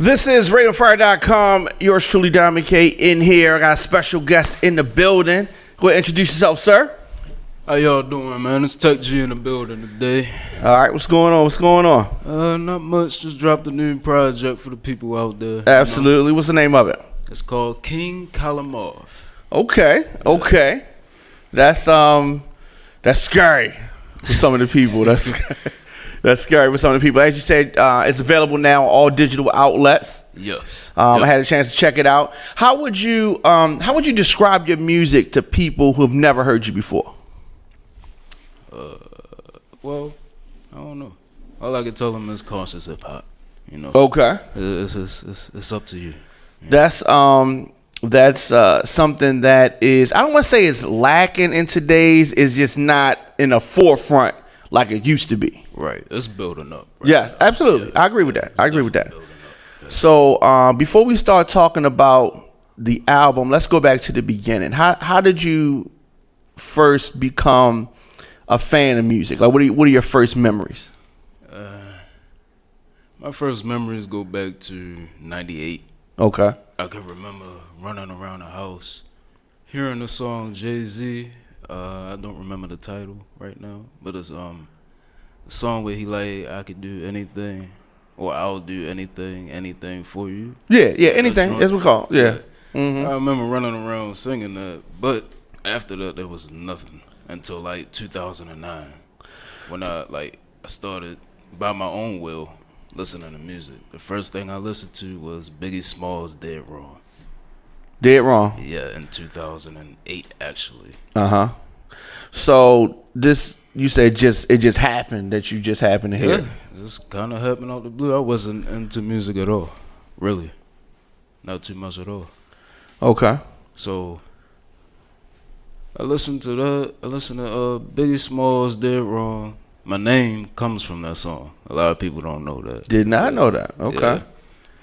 This is RadioFire.com. Yours truly, Diamond K, in here. I got a special guest in the building. Go ahead and introduce yourself, sir. How y'all doing, man? It's Tech G in the building today. All right, what's going on? What's going on? Not much. Just dropped a new project for the people out there. Absolutely. You know? What's the name of it? It's called King Kalimov. Okay. That's scary for some of the people. That's scary for some of the people. As you said, it's available now on all digital outlets. Yes. I had a chance to check it out. How would you describe your music to people who have never heard you before? Well, I don't know. All I can tell them is conscious hip hop. You know. Okay. It's up to you. That's something that is, I don't want to say it's lacking in today's. It's just not in the forefront like it used to be. Right. It's building up. Right yes, now. absolutely. Yeah. I agree with that. Yeah. So before we start talking about the album, let's go back to the beginning. How did you first become a fan of music? Like, what are your first memories? My first memories go back to '98. Okay. I can remember running around the house, hearing the song Jay-Z. I don't remember the title right now, but it's the song where he like, I could do anything, or I'll do anything for you. Yeah, anything. That's what we call it. Yeah. Mm-hmm. I remember running around singing that, but after that there was nothing until like 2009, when I started by my own will listening to music. The first thing I listened to was Biggie Smalls' Dead Wrong. Dead Wrong? Yeah, in 2008 actually. So this, you said it just happened that you just happened to hear? Yeah, this kind of happened out the blue. I wasn't into music at all, really. Not too much at all. Okay. So I listened to that. I listened to Biggie Smalls' Dead Wrong. My name comes from that song. A lot of people don't know that. Did not know that. Okay. Yeah.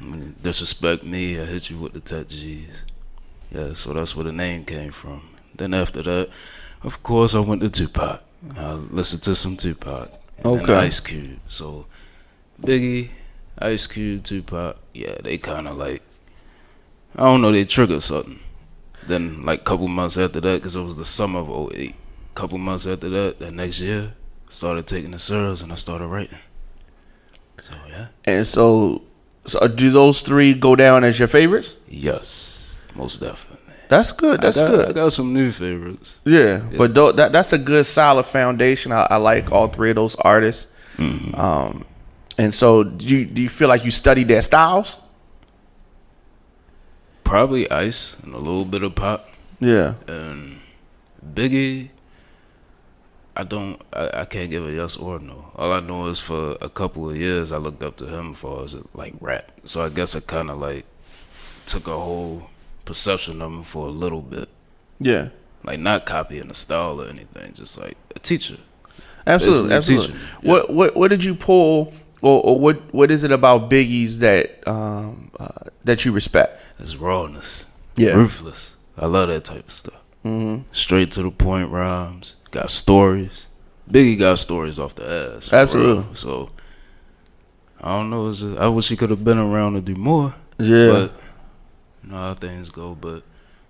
When you disrespect me, I hit you with the Tech G's. Yeah, so that's where the name came from. Then after that, of course, I went to Tupac. I listened to some Tupac. And Ice Cube. So Biggie, Ice Cube, Tupac, yeah, they kind of like, I don't know, they triggered something. Then like a couple months after that, because it was the summer of '08, couple months after that, that next year, I started taking the serials and I started writing. So yeah. And so do those three go down as your favorites? Yes, most definitely. That's good. I got some new favorites. Yeah. But that's a good solid foundation. I like all three of those artists. Mm-hmm. And so do you feel like you studied their styles? Probably Ice and a little bit of Pop. Yeah. And Biggie, I can't give a yes or no. All I know is for a couple of years I looked up to him for like rap. So I guess I kind of like took a whole perception of him for a little bit. Yeah. Like not copying the style or anything, just like a teacher. Absolutely. Teacher. Yeah. What did you pull, or what is it about Biggie's that that you respect? His rawness. Yeah. Ruthless. I love that type of stuff. Mm-hmm. Straight to the point rhymes. Got stories. Biggie got stories off the ass. Absolutely. Real. So I don't know. I wish he could have been around to do more. Yeah. But you know how things go. But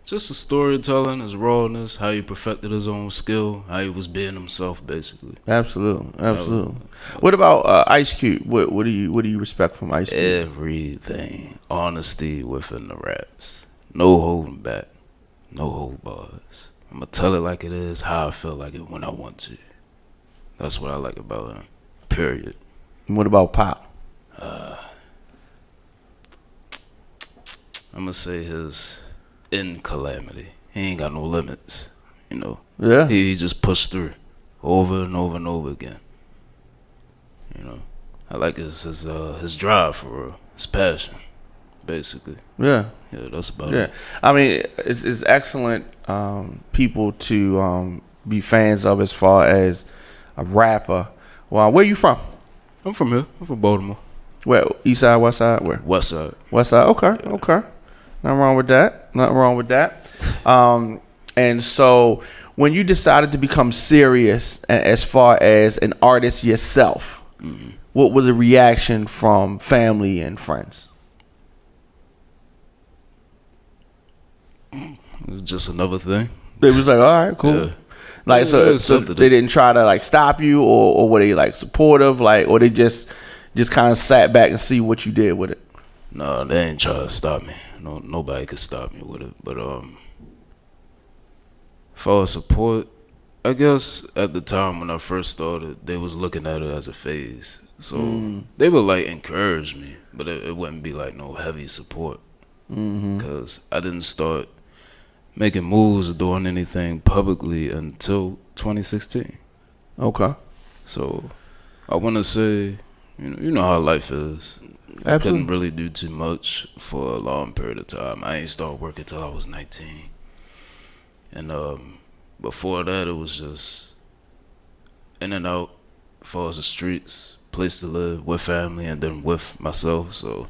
just the storytelling, his rawness, how he perfected his own skill, how he was being himself, basically. Absolutely. What about Ice Cube? What do you respect from Ice Cube? Everything. Honesty within the raps. No holding back. No hold bars. I'm going to tell it like it is, how I feel like it when I want to. That's what I like about him. Period. And what about Pop? I'm going to say his in calamity. He ain't got no limits, you know. Yeah. He just pushed through over and over and over again. You know. I like his drive for real. His passion, basically. Yeah. Yeah, that's about it. I mean, it's excellent people to be fans of as far as a rapper. Well, where you from? I'm from here. I'm from Baltimore. Where? East side, west side? Where? West side. West side. Okay. Yeah. Okay. Nothing wrong with that. And so when you decided to become serious as far as an artist yourself, mm-hmm. what was the reaction from family and friends? It was just another thing. They was like, all right, cool. Yeah. Like, Yeah, so accepted they it. didn't try to like stop you, or were they like supportive, like, or they just kind of sat back and see what you did with it? No, they ain't try to stop me. No, nobody could stop me with it. But for support, I guess at the time when I first started, they was looking at it as a phase. So they would like encourage me, but it wouldn't be like no heavy support. Because I didn't start making moves or doing anything publicly until 2016. Okay, So I want to say, you know how life is. I absolutely. couldn't really do too much for a long period of time. I ain't started working till I was 19. And before that, it was just in and out, as far as the streets, place to live, with family, and then with myself. So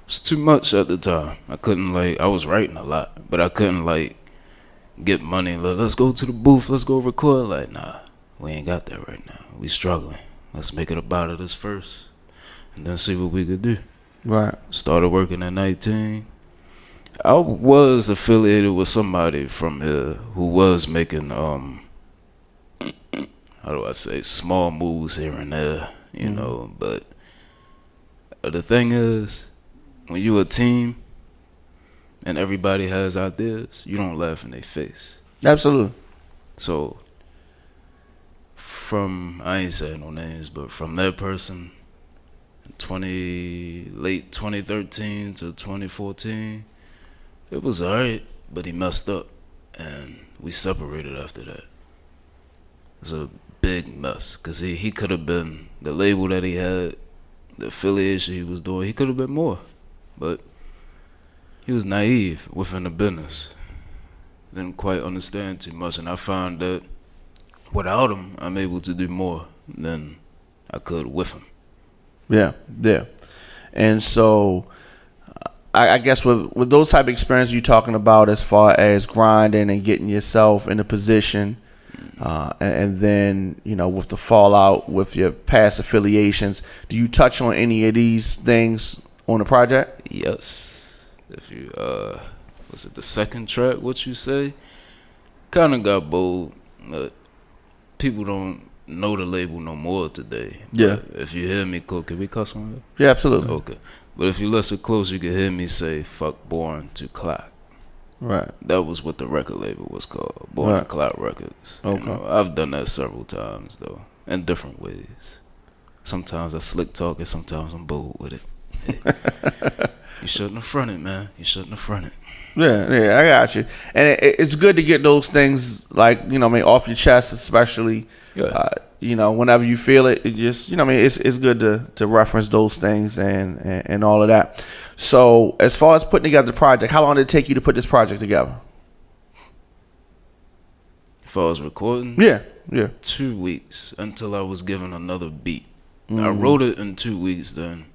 it was too much at the time. I couldn't I was writing a lot, but I couldn't get money. Let's go to the booth, let's go record. Like, nah, we ain't got that right now. We struggling. Let's make it about it as first, and then see what we could do. Right. Started working at 19. I was affiliated with somebody from here who was making how do I say, small moves here and there, you know. But the thing is, when you a team and everybody has ideas, you don't laugh in their face. Absolutely. So I ain't saying no names, but from that person, late 2013 to 2014, it was alright, but he messed up, and we separated after that. It's a big mess, cause he could have been the label that he had, the affiliation he was doing. He could have been more, but he was naive within the business. Didn't quite understand too much, and I found that without him, I'm able to do more than I could with him. Yeah, yeah. And so I guess with those type of experiences you're talking about, as far as grinding and getting yourself in a position, and then, with the fallout with your past affiliations, do you touch on any of these things on the project? Yes. If you was it the second track, what you say? Kinda got bold, but people don't know the label no more today. Yeah. But if you hear me close, can we cuss on here? Yeah, absolutely. Okay. But if you listen close, you can hear me say "fuck Born to Clock." Right. That was what the record label was called, Born to Clock Records. Okay. I've done that several times though, in different ways. Sometimes I slick talk, and sometimes I'm bold with it. Hey, you shouldn't have fronted, man. You shouldn't have fronted. Yeah, I got you. And it's good to get those things off your chest, especially, whenever you feel it. It just, it's good to reference those things and all of that. So as far as putting together the project, how long did it take you to put this project together? If I was recording, Yeah. 2 weeks until I was given another beat. I wrote it in 2 weeks. Then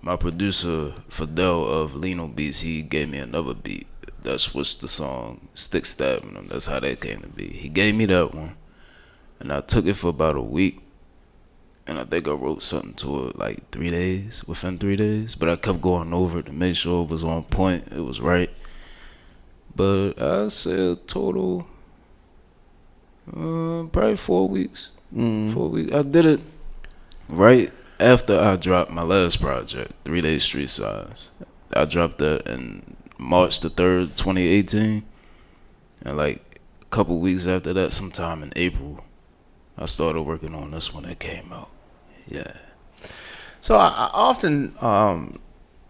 my producer Fidel of Lino Beats, he gave me another beat that switched the song Stick Stabbing Them. That's how that came to be. He gave me that one, and I took it for about a week, and I think I wrote something to it like 3 days, within 3 days. But I kept going over it to make sure it was on point, it was right. But I said total probably 4 weeks. 4 weeks. I did it right after I dropped my last project, 3 Days Street Signs. I dropped that in March the 3rd, 2018. And like a couple weeks after that, sometime in April, I started working on this one that came out. Yeah. So I often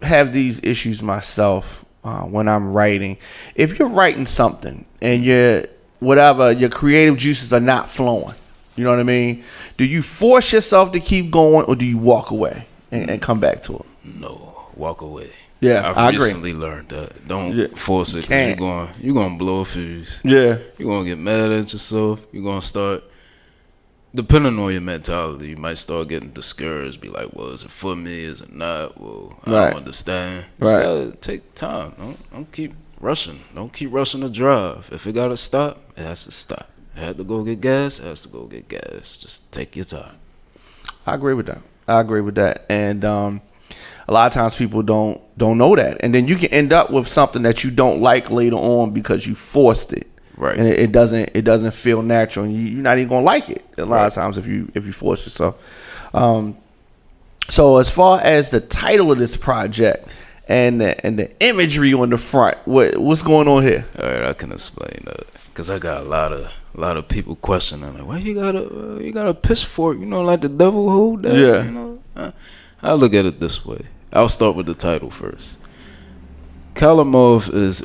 have these issues myself when I'm writing. If you're writing something and your creative juices are not flowing, you know what I mean? Do you force yourself to keep going, or do you walk away and come back to it? No, walk away. Yeah, I I've agree. recently learned that. Don't force it, 'cause Can't. you're gonna blow a fuse. Yeah. You're gonna get mad at yourself. You're gonna start, depending on your mentality, you might start getting discouraged. Be like, well, is it for me? Is it not? Well, I Right. don't understand. You just gotta take time. Don't keep rushing. Don't keep rushing the drive. If it gotta stop, it has to stop. It had to go get gas, it has to go get gas. Just take your time. I agree with that. And a lot of times people don't don't know that, and then you can end up with something that you don't like later on because you forced it, Right. and it doesn't feel natural, and you're not even gonna like it a lot of times if you force yourself. So as far as the title of this project and the imagery on the front, what's going on here? All right, I can explain that because I got a lot of people questioning like, why you got a pitchfork? You know, like the devil hold that. Yeah. You know, I look at it this way. I'll start with the title first. Kalamov is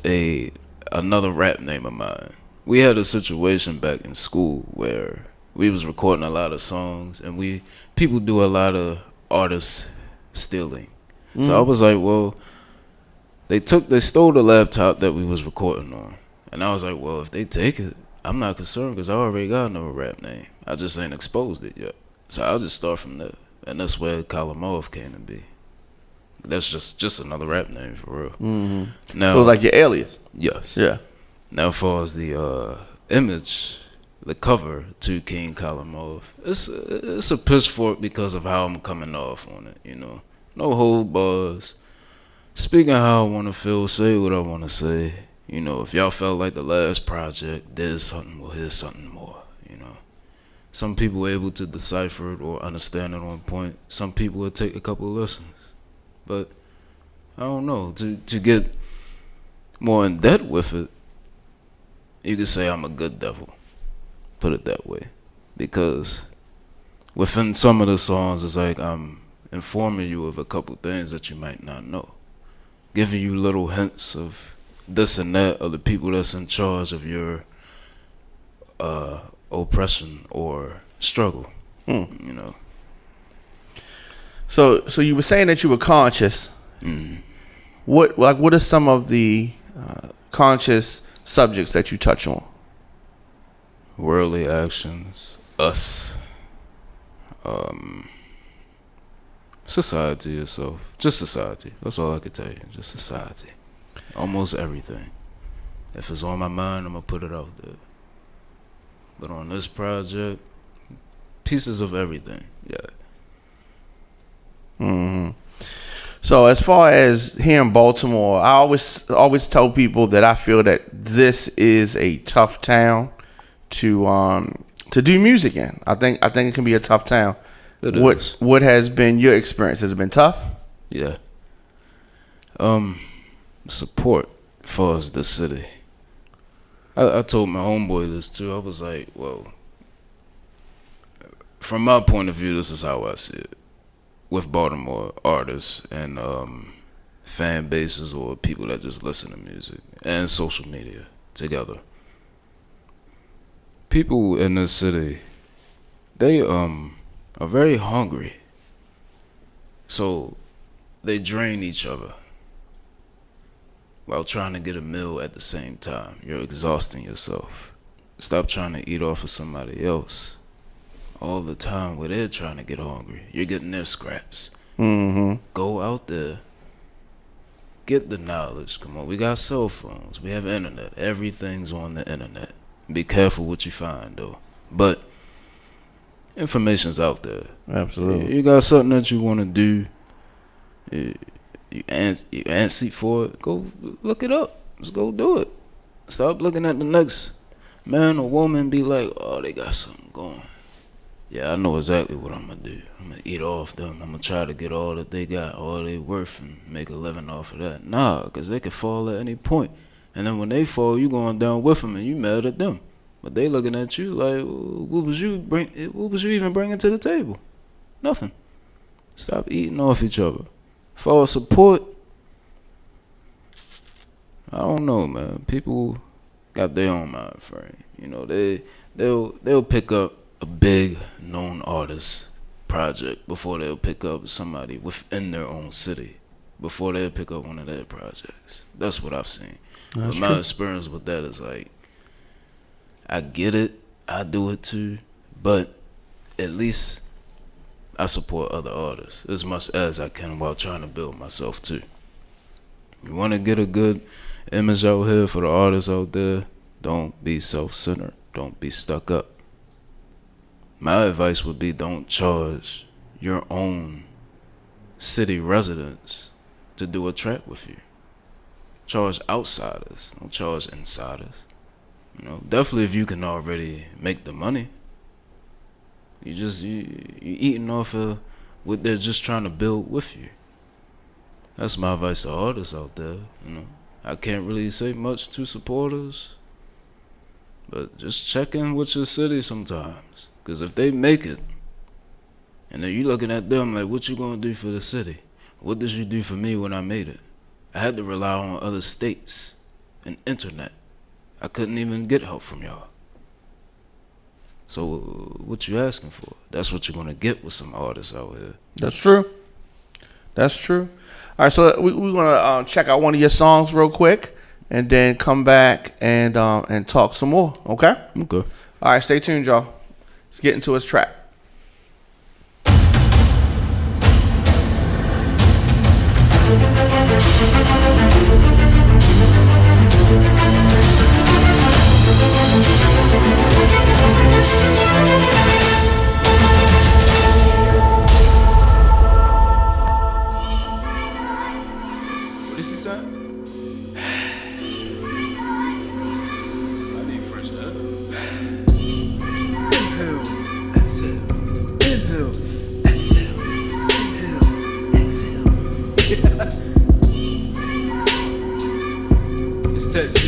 another rap name of mine. We had a situation back in school where we was recording a lot of songs, and people do a lot of artist stealing. So I was like, well, they stole the laptop that we was recording on, and I was like, well, if they take it, I'm not concerned because I already got another rap name. I just ain't exposed it yet. So I'll just start from there, and that's where Kalamov came to be. That's just another rap name for real. Mm-hmm. Now, So it's like your alias. yes. Yeah. Now, as far as the image, the cover to King Kalamov, it's a pitchfork because of how I'm coming off on it. You know, no hold bars. Speaking how I want to feel, say what I want to say. You know, if y'all felt like the last project did something, well, here's something more. You know, some people were able to decipher it or understand it on point. Some people would take a couple of lessons. But I don't know, to get more in depth with it, you could say I'm a good devil. Put it that way. Because within some of the songs, it's like I'm informing you of a couple things that you might not know. Giving you little hints of this and that of the people that's in charge of your oppression or struggle. You know. So you were saying that you were conscious. What are some of the conscious subjects that you touch on? Worldly actions, us, society itself, just society. That's all I could tell you. Just society. Almost everything. If it's on my mind, I'm gonna put it out there. But on this project, pieces of everything. Yeah. Mm-hmm. So as far as here in Baltimore, I always tell people that I feel that this is a tough town to do music in. I think it can be a tough town. It is. What has been your experience? Has it been tough? Yeah. Support as far as the city. I told my homeboy this too. I was like, well, from my point of view, this is how I see it. With Baltimore artists and fan bases or people that just listen to music and social media together. People in this city, they are very hungry. So they drain each other while trying to get a meal at the same time. You're exhausting yourself. Stop trying to eat off of somebody else all the time where they're trying to get hungry. You're getting their scraps. Mm-hmm. Go out there. Get the knowledge. Come on, we got cell phones. We have internet. Everything's on the internet. Be careful what you find, though. But information's out there. Absolutely. You got something that you want to do. You antsy for it. Go look it up. Just go do it. Stop looking at the next man or woman. Be like, oh, they got something going. Yeah, I know exactly what I'm going to do. I'm going to eat off them. I'm going to try to get all that they got, all they worth, and make a living off of that. Nah, because they could fall at any point. And then when they fall, you going down with them, and you mad at them. But they looking at you like, what was you even bringing to the table? Nothing. Stop eating off each other. For support, I don't know, man. People got their own mind frame. You know, they'll pick up a big known artist project before they'll pick up somebody within their own city before they'll pick up one of their projects. That's what I've seen. That's but my true. experience with that is like, I get it, I do it too, but at least I support other artists as much as I can while trying to build myself too. You want to get a good image out here for the artists out there, don't be self-centered, don't be stuck up. My advice would be don't charge your own city residents to do a track with you. Charge outsiders, don't charge insiders. You know, definitely if you can already make the money. You eating off of what they're just trying to build with you. That's my advice to artists out there. You know, I can't really say much to supporters, but just check in with your city sometimes. Cause if they make it, and then you looking at them like, what you gonna do for the city? What did you do for me when I made it? I had to rely on other states and internet. I couldn't even get help from y'all. So what you asking for? That's what you're gonna get with some artists out here. That's true. That's true. All right, so we're gonna check out one of your songs real quick, and then come back and talk some more. Okay. Okay. All right, stay tuned, y'all. Let's get into his track. What is he saying? I need fresh air. Inhale, exhale, inhale, exhale, inhale, exhale. It's Tech G.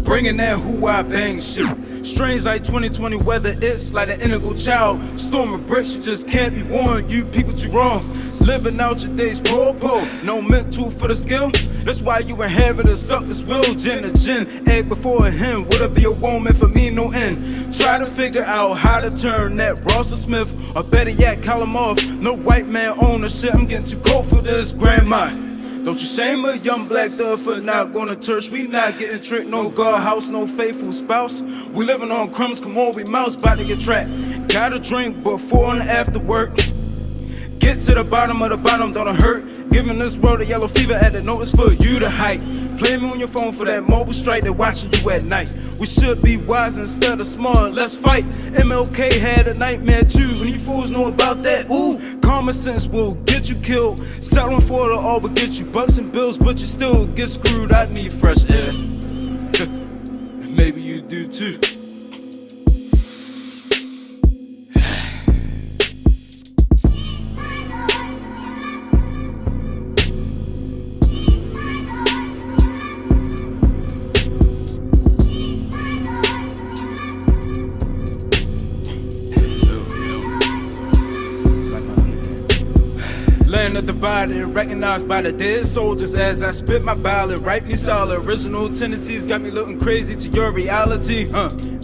Bringing that who I bang shit. Strange like 2020 weather, it's like an indigo child. Storm of bricks, you just can't be warned. You people too wrong. Living out your days, poor. No mental for the skill. That's why you inherit a sucker's will. Gin, egg before a hen. Would it be a woman for me? No end. Try to figure out how to turn that Ross or Smith, or better yet, call him off. No white man ownership. I'm getting too cold for this, grandma. Don't you shame a young black thug for not going to church. We not getting tricked, no God house, no faithful spouse. We living on crumbs, come on, we mouse, about to get trapped. Gotta drink before and after work. Get to the bottom of the bottom, don't hurt. Giving this world a yellow fever, at the notice for you to hike. Play me on your phone for that mobile strike, they're watching you at night. We should be wise instead of smart, let's fight. MLK had a nightmare too, and you fools know about that. Ooh, common sense will get you killed. Settling for it all but get you bucks and bills, but you still get screwed. I need fresh air. Maybe you do too. Land of divided, recognized by the dead soldiers as I spit my ballad. Write me solid, original tendencies got me looking crazy to your reality.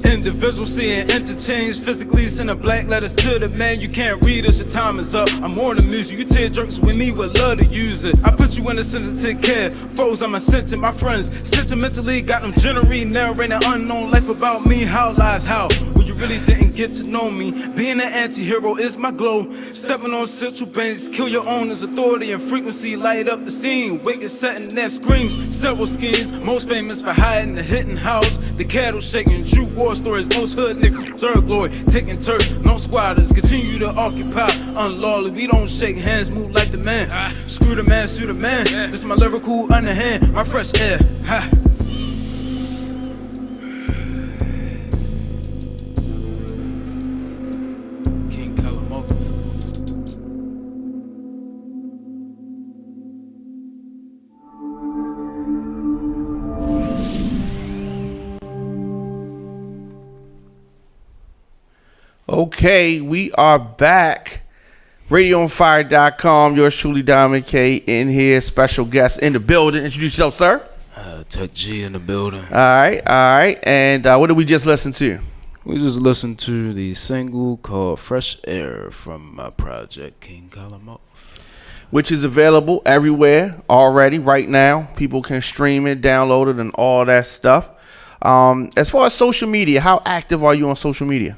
Individual seeing interchange, physically sending black letters to the man. You can't read us, your time is up. I'm more than music, you tear jerks with me, would love to use it. I put you in a sensitive care, foes I'm a to my friends. Sentimentally got them jittery, narrating unknown life about me. How lies how? Well, you really didn't get to know me. Being an anti-hero is my glow. Stepping on central banks, kill your owners, authority and frequency, light up the scene. Wicked setting that screams, several schemes. Most famous for hiding the hidden house. The cattle shaking, true war stories. Most hood niggas deserve glory. Taking turf, no squatters, continue to occupy unlawfully. We don't shake hands, move like the man. Screw the man, sue the man. This is my lyrical underhand, my fresh air. King Kalamokov. Okay, we are back. RadioOnFire.com. Yours truly, Diamond K, in here. Special guest in the building. Introduce yourself, sir. Tech G in the building. All right. And what did we just listen to? We just listened to the single called Fresh Air from my project, King Kalamov. Which is available everywhere already right now. People can stream it, download it, and all that stuff. As far as social media, how active are you on social media?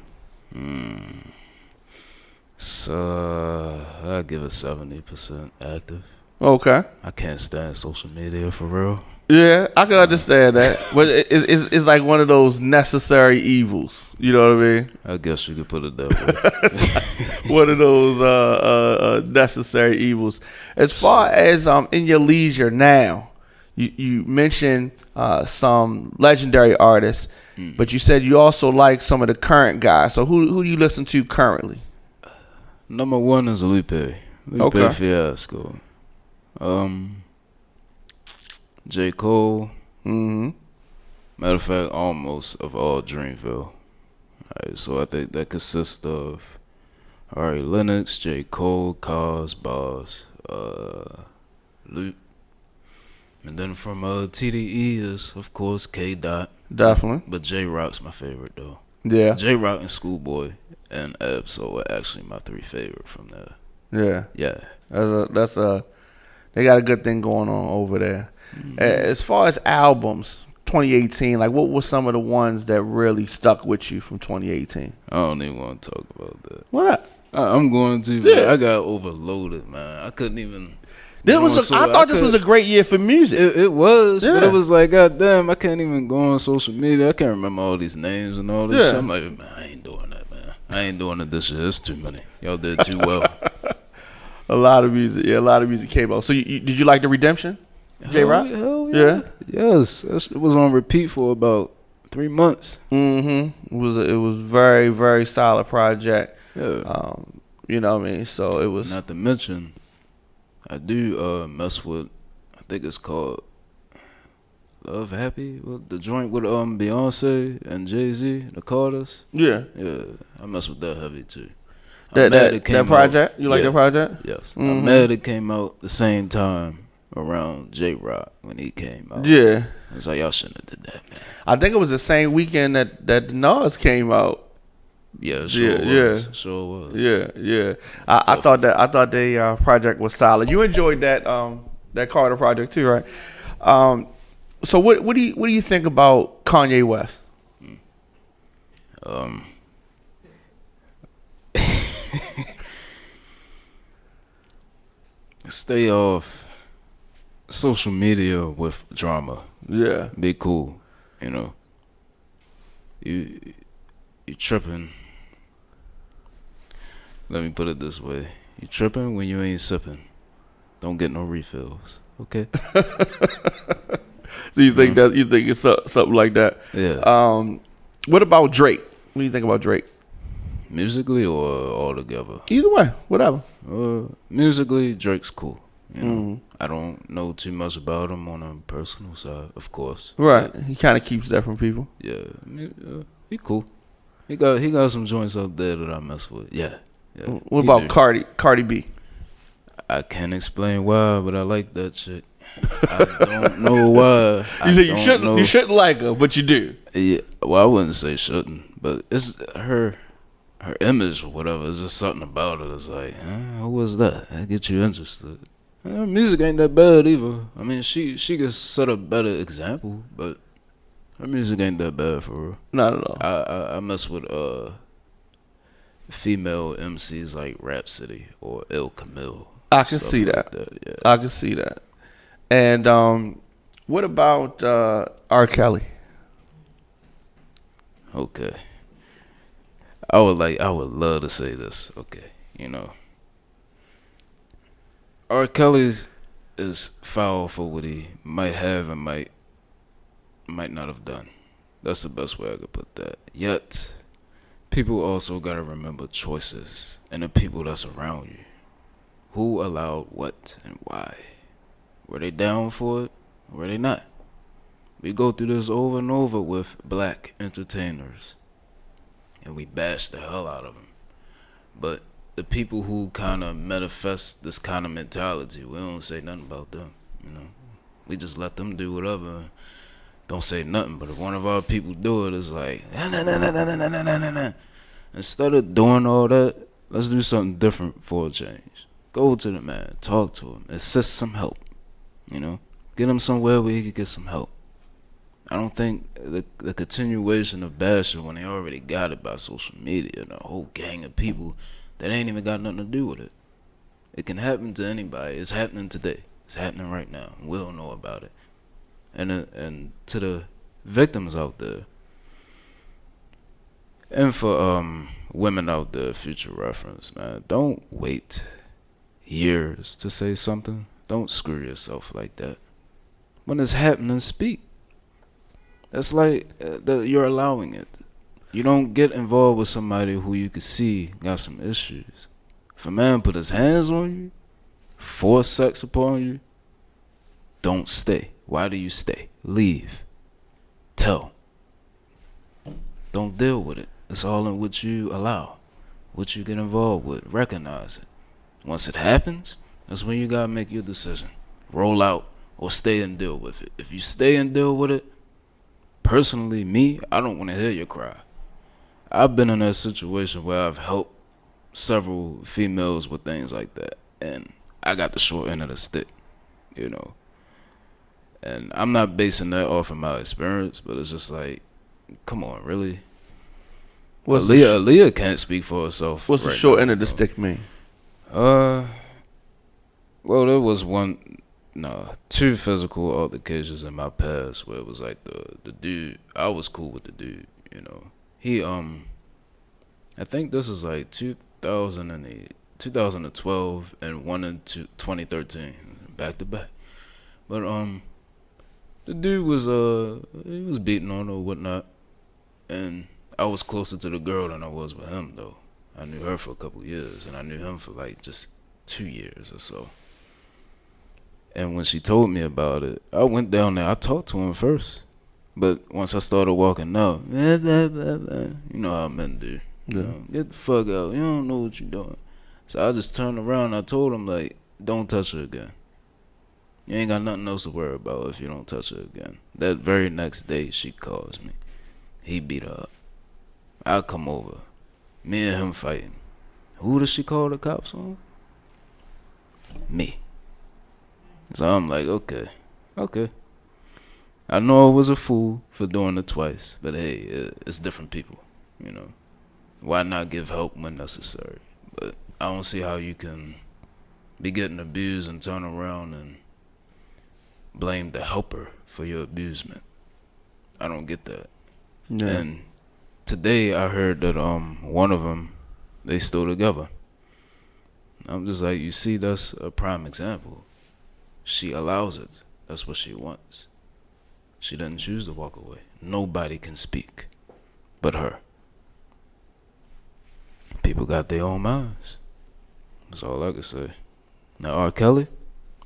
So I give it 70% active. Okay. I can't stand social media for real. Yeah, I can understand that, but it's like one of those necessary evils. You know what I mean? I guess you could put it that way. One of those necessary evils. As far as in your leisure now, you mentioned some legendary artists, but you said you also like some of the current guys. So who do you listen to currently? Number one is Lupe Okay. Fiasco. J. Cole. Mm-hmm. Matter of fact, almost of all Dreamville. Alright, so I think that consists of Ari Lennox, J. Cole, Cos, Boss, Luke. And then from TDE is, of course, K. Dot. Definitely. But J Rock's my favorite, though. Yeah. J Rock and Schoolboy and Absol are actually my three favorite from there. Yeah. Yeah. That's a they got a good thing going on over there. As far as albums, 2018, like what were some of the ones that really stuck with you from 2018? I don't even want to talk about that. What up? I'm going to. Yeah. I got overloaded, man. I couldn't even. I thought this was a great year for music. It was, but Yeah. it was like, goddamn, I can't even go on social media. I can't remember all these names and all this Yeah. shit. I'm like, man, I ain't doing that, man. I ain't doing it this year. It's too many. Y'all did too well. A lot of music came out. So did you like The Redemption? J Rock? Hell yeah. Yeah. Yes. It was on repeat for about 3 months. Mm-hmm. It was very, very solid project. Yeah. You know what I mean? So it was Not to mention, I do mess with, I think it's called Love Happy, with the joint with Beyonce and Jay-Z, the Carters. yeah. Yeah, I mess with that heavy too. That project? You like Yeah. that project? Yes. Mhm. I'm mad it came out the same time around J Rock when he came out. Yeah. It's like, y'all shouldn't have did that, man. I think it was the same weekend that the Nas came out. Yeah, it sure Yeah, was. yeah. Sure was. Yeah. I thought the project was solid. You enjoyed that Carter project too, right? So what do you think about Kanye West? Stay off social media with drama. Yeah. Be cool, you know. You tripping. Let me put it this way: you tripping when you ain't sipping. Don't get no refills, okay? So you think it's something like that? Yeah. What about Drake? What do you think about Drake? Musically or all together? Either way, whatever. Musically, Drake's cool. You know, I don't know too much about him on a personal side, of course. Right. He kind of keeps that from people. Yeah, he cool. He got some joints out there that I mess with. Yeah. What he about do. Cardi B? I can't explain why, but I like that chick. I don't know why. You said you shouldn't like her, but you do. Yeah, well, I wouldn't say shouldn't, but it's her image or whatever. It's just something about it. It's like, who was that? That get you interested. Her music ain't that bad either. I mean, she could set a better example, but her music ain't that bad for her. Not at all. I mess with female MCs like Rhapsody or El Camille. I can stuff see like that. Yeah. I can see that. And what about R. Kelly? Okay. I would love to say this. Okay, you know, R. Kelly is foul for what he might have and might not have done. That's the best way I could put that. Yet, people also gotta remember choices and the people that's around you. Who allowed what and why? Were they down for it? Or were they not? We go through this over and over with black entertainers, and we bash the hell out of them. But the people who kind of manifest this kind of mentality, we don't say nothing about them, you know. We just let them do whatever. Don't say nothing. But if one of our people do it, it's like, nah. Instead of doing all that, let's do something different for a change. Go to the man, talk to him, assist some help, you know. Get him somewhere where he could get some help. I don't think the continuation of bashing when they already got it by social media and a whole gang of people that ain't even got nothing to do with it. It can happen to anybody. It's happening today. It's happening right now. We don't know about it. And to the victims out there, and for women out there, future reference, man, don't wait years to say something. Don't screw yourself like that. When it's happening, speak. That's like you're allowing it. You don't get involved with somebody who you can see got some issues. If a man put his hands on you, force sex upon you, don't stay. Why do you stay? Leave. Tell. Don't deal with it. It's all in what you allow, what you get involved with. Recognize it. Once it happens, that's when you gotta make your decision. Roll out or stay and deal with it. If you stay and deal with it, personally, me, I don't want to hear your cry. I've been in that situation where I've helped several females with things like that, and I got the short end of the stick, you know. And I'm not basing that off of my experience, but it's just like, come on, really? Aaliyah can't speak for herself. What's the short end of the stick mean? Well, there was two physical altercations in my past where it was like the dude, I was cool with the dude, you know. He, I think this is like 2012 and one in 2013, back to back. But, the dude was, he was beating on her or whatnot, and I was closer to the girl than I was with him, though. I knew her for a couple years, and I knew him for like just 2 years or so. And when she told me about it, I went down there. I talked to him first. But once I started walking out, you know how men do. Yeah. You know, get the fuck out. You don't know what you're doing. So I just turned around and I told him, like, don't touch her again. You ain't got nothing else to worry about if you don't touch her again. That very next day, she calls me. He beat her up. I come over. Me and him fighting. Who does she call the cops on? Me. So I'm like, okay. I know I was a fool for doing it twice, but hey, it's different people, you know. Why not give help when necessary? But I don't see how you can be getting abused and turn around and blame the helper for your abusement. I don't get that. Yeah. And today I heard that one of them, they still together. I'm just like, you see, that's a prime example. She allows it. That's what she wants. She doesn't choose to walk away. Nobody can speak but her. People got their own minds. That's all I can say. Now, R. Kelly,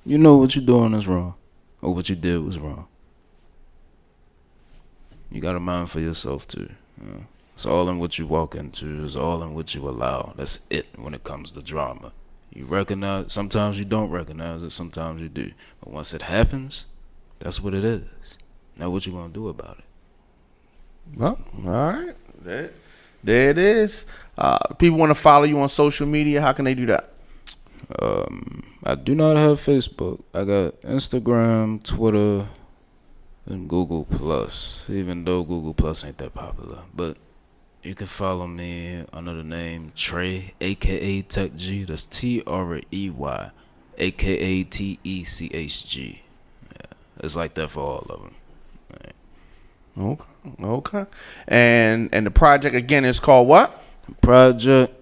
you know what you're doing is wrong. Or what you did was wrong. You got a mind for yourself, too. You know? It's all in what you walk into. It's all in what you allow. That's it when it comes to drama. You recognize, sometimes you don't recognize it, sometimes you do. But once it happens, that's what it is. Now what you gonna do about it? Well, all right. There it is. People want to follow you on social media. How can they do that? I do not have Facebook. I got Instagram, Twitter, and Google Plus. Even though Google Plus ain't that popular, but you can follow me under the name Trey, aka Tech G. That's Trey, aka TECHG. Yeah, it's like that for all of them. Right. Okay. And the project again is called what? Project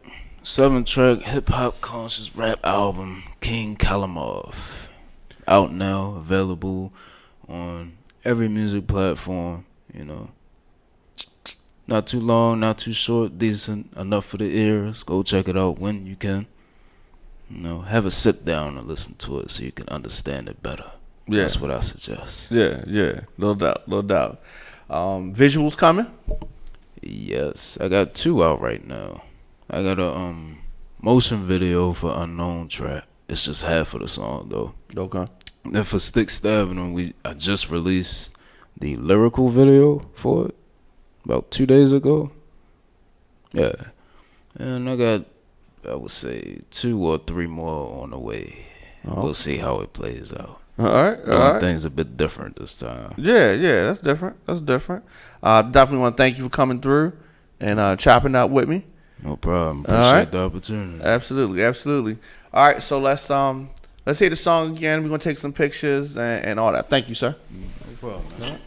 7-track hip hop conscious rap album, King Kalimov. Out now, available on every music platform. You know. Not too long, not too short, decent, enough for the ears. Go check it out when you can. You know, have a sit down and listen to it so you can understand it better. Yeah. That's what I suggest. Yeah, no doubt. Visuals coming? Yes, I got 2 out right now. I got a motion video for Unknown track. It's just half of the song though. Okay. Then for Stick Stabbing, I just released the lyrical video for it about 2 days ago. Yeah. And I got, I would say, 2 or 3 more on the way. Oh. We'll see how it plays out. All right. Things a bit different this time. Yeah, that's different. Definitely want to thank you for coming through and chopping out with me. No problem. Appreciate the opportunity. Absolutely. All right, so let's hear the song again. We're gonna take some pictures and all that. Thank you, sir. No problem. problem, man.